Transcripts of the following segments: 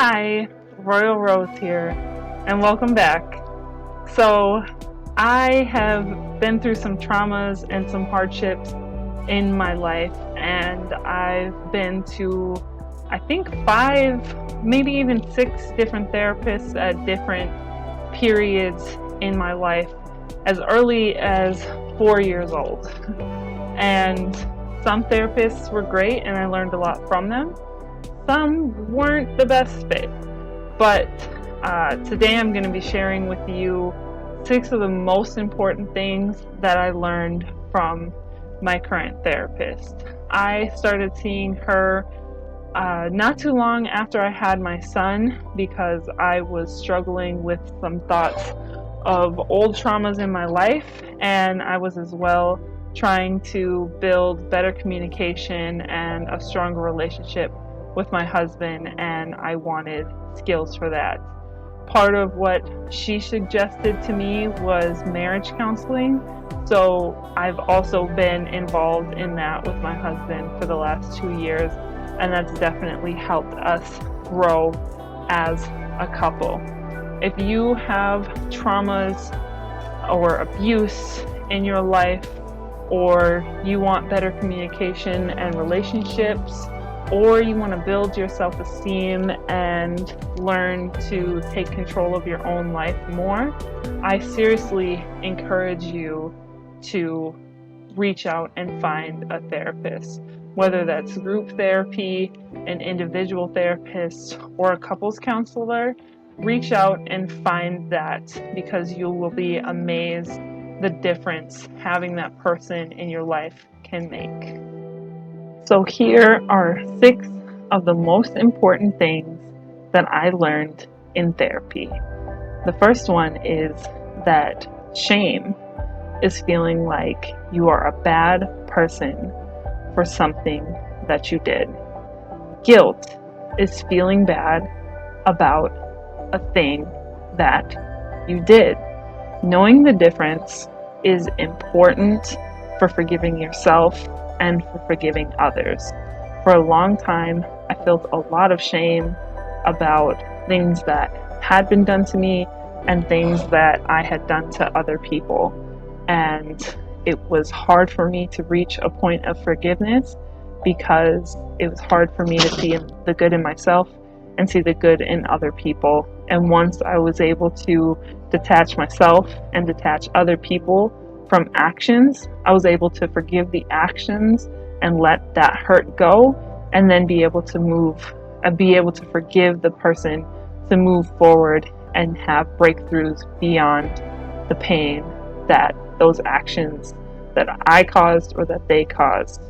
Hi, Royal Rose here, and welcome back. So, I have been through some traumas and some hardships in my life, and I've been to, I think, 5, maybe even 6 different therapists at different periods in my life, as early as 4 years old. And some therapists were great, and I learned a lot from them. Some weren't the best fit, but today I'm going to be sharing with you 6 of the most important things that I learned from my current therapist. I started seeing her not too long after I had my son because I was struggling with some thoughts of old traumas in my life, and I was as well trying to build better communication and a stronger relationship with my husband, and I wanted skills for that. Part of what she suggested to me was marriage counseling, so I've also been involved in that with my husband for the last 2 years, and that's definitely helped us grow as a couple. If you have traumas or abuse in your life, or you want better communication and relationships, or you want to build your self-esteem and learn to take control of your own life more, I seriously encourage you to reach out and find a therapist, whether that's group therapy, an individual therapist, or a couples counselor. Reach out and find that, because you will be amazed the difference having that person in your life can make. So here are 6 of the most important things that I learned in therapy. The first one is that shame is feeling like you are a bad person for something that you did. Guilt is feeling bad about a thing that you did. Knowing the difference is important for forgiving yourself and for forgiving others. For a long time, I felt a lot of shame about things that had been done to me and things that I had done to other people. And it was hard for me to reach a point of forgiveness because it was hard for me to see the good in myself and see the good in other people. And once I was able to detach myself and detach other people from actions, I was able to forgive the actions and let that hurt go, and then be able to forgive the person to move forward and have breakthroughs beyond the pain that those actions that I caused or that they caused.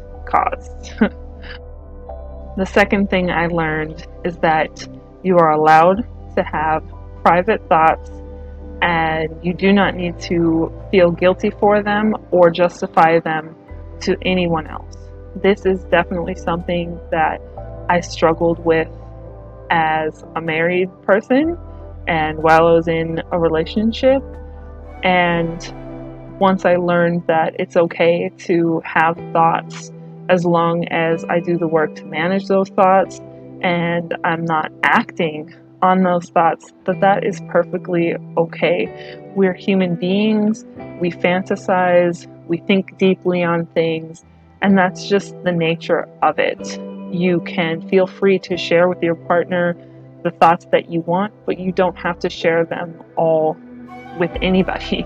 The second thing I learned is that you are allowed to have private thoughts, and you do not need to feel guilty for them or justify them to anyone else. This is definitely something that I struggled with as a married person and while I was in a relationship. And once I learned that it's okay to have thoughts as long as I do the work to manage those thoughts and I'm not acting on those thoughts, that is perfectly okay. We're human beings, we fantasize, we think deeply on things, and that's just the nature of it. You can feel free to share with your partner the thoughts that you want, but you don't have to share them all with anybody.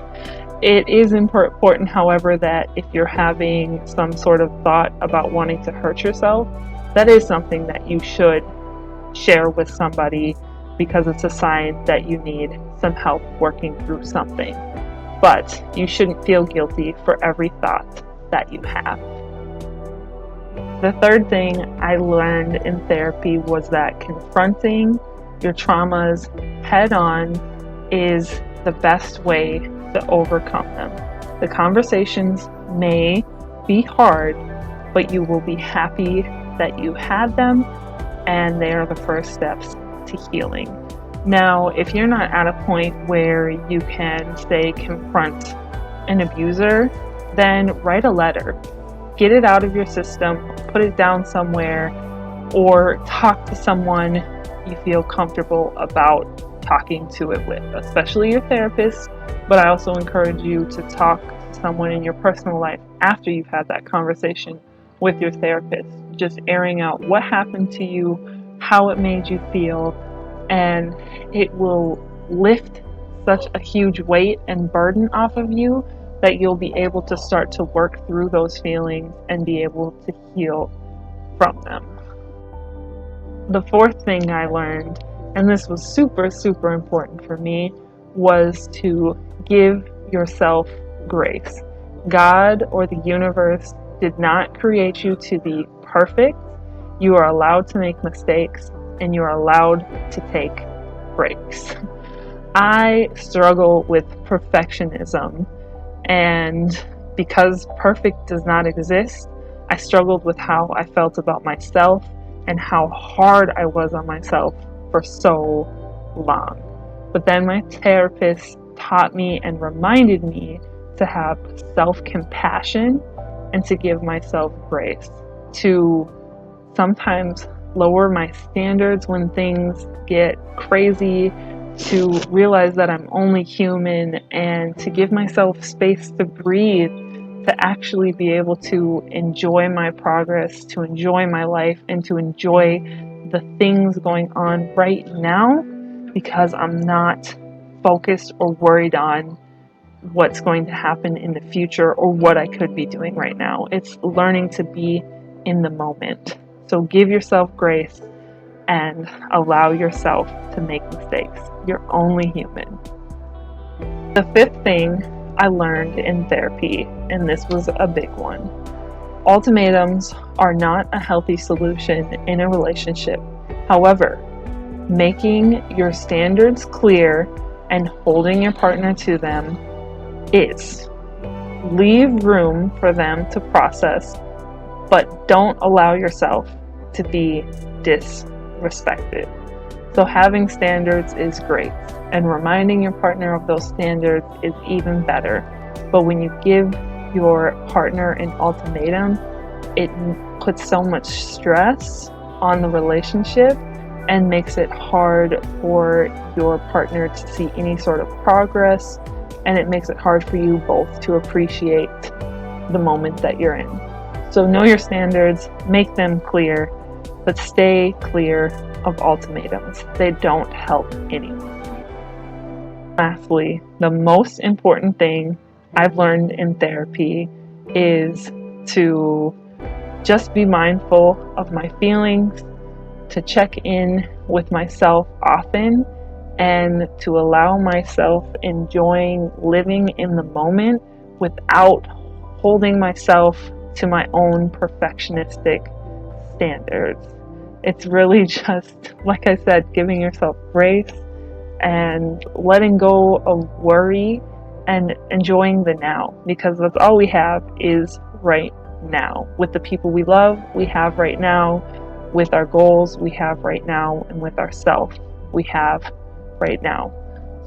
It is important, however, that if you're having some sort of thought about wanting to hurt yourself, that is something that you should share with somebody, because it's a sign that you need some help working through something. But you shouldn't feel guilty for every thought that you have. The third thing I learned in therapy was that confronting your traumas head on is the best way to overcome them. The conversations may be hard, but you will be happy that you had them, and they are the first steps to healing. Now, if you're not at a point where you can, say, confront an abuser, then write a letter. Get it out of your system, put it down somewhere, or talk to someone you feel comfortable about talking to it with, especially your therapist. But I also encourage you to talk to someone in your personal life after you've had that conversation with your therapist, just airing out what happened to you, how it made you feel, and it will lift such a huge weight and burden off of you that you'll be able to start to work through those feelings and be able to heal from them. The fourth thing I learned, and this was super, super important for me, was to give yourself grace. God or the universe did not create you to be perfect. You are allowed to make mistakes and you are allowed to take breaks. I struggle with perfectionism, and because perfect does not exist, I struggled with how I felt about myself and how hard I was on myself for so long. But then my therapist taught me and reminded me to have self-compassion and to give myself grace, to sometimes lower my standards when things get crazy, to realize that I'm only human, and to give myself space to breathe, to actually be able to enjoy my progress, to enjoy my life, and to enjoy the things going on right now, because I'm not focused or worried on what's going to happen in the future or what I could be doing right now. It's learning to be in the moment. So give yourself grace and allow yourself to make mistakes. You're only human. The fifth thing I learned in therapy, and this was a big one: ultimatums are not a healthy solution in a relationship. However, making your standards clear and holding your partner to them is. Leave room for them to process, but don't allow yourself to be disrespected. So having standards is great, and reminding your partner of those standards is even better. But when you give your partner an ultimatum, it puts so much stress on the relationship and makes it hard for your partner to see any sort of progress, and it makes it hard for you both to appreciate the moment that you're in. So know your standards, make them clear, but stay clear of ultimatums. They don't help anyone. Lastly, the most important thing I've learned in therapy is to just be mindful of my feelings, to check in with myself often, and to allow myself enjoying living in the moment without holding myself to my own perfectionistic standards. It's really just, like I said, giving yourself grace and letting go of worry and enjoying the now, because that's all we have is right now. With the people we love, we have right now. With our goals, we have right now. And with ourselves, we have right now.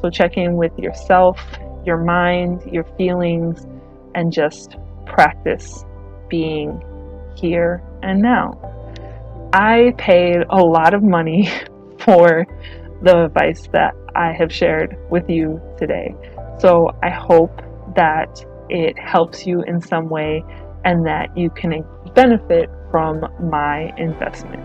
So check in with yourself, your mind, your feelings, and just practice being here and now. I paid a lot of money for the advice that I have shared with you today. So I hope that it helps you in some way and that you can benefit from my investment.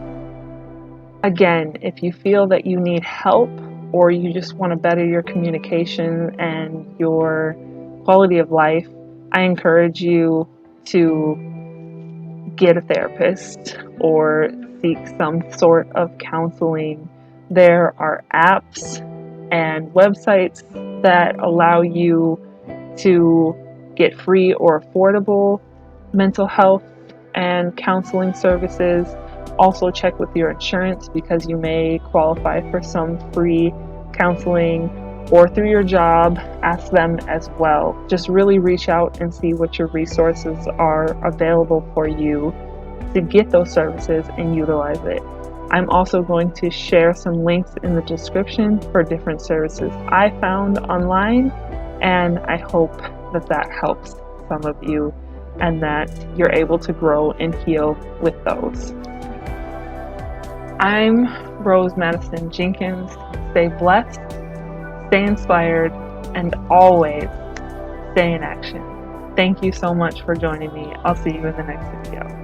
Again, if you feel that you need help or you just want to better your communication and your quality of life, I encourage you to get a therapist or seek some sort of counseling. There are apps and websites that allow you to get free or affordable mental health and counseling services. Also check with your insurance, because you may qualify for some free counseling, or through your job, ask them as well. Just really reach out and see what your resources are available for you to get those services and utilize it. I'm also going to share some links in the description for different services I found online, and I hope that that helps some of you and that you're able to grow and heal with those. I'm Rose Madison Jenkins. Stay blessed, stay inspired, and always stay in action. Thank you so much for joining me. I'll see you in the next video.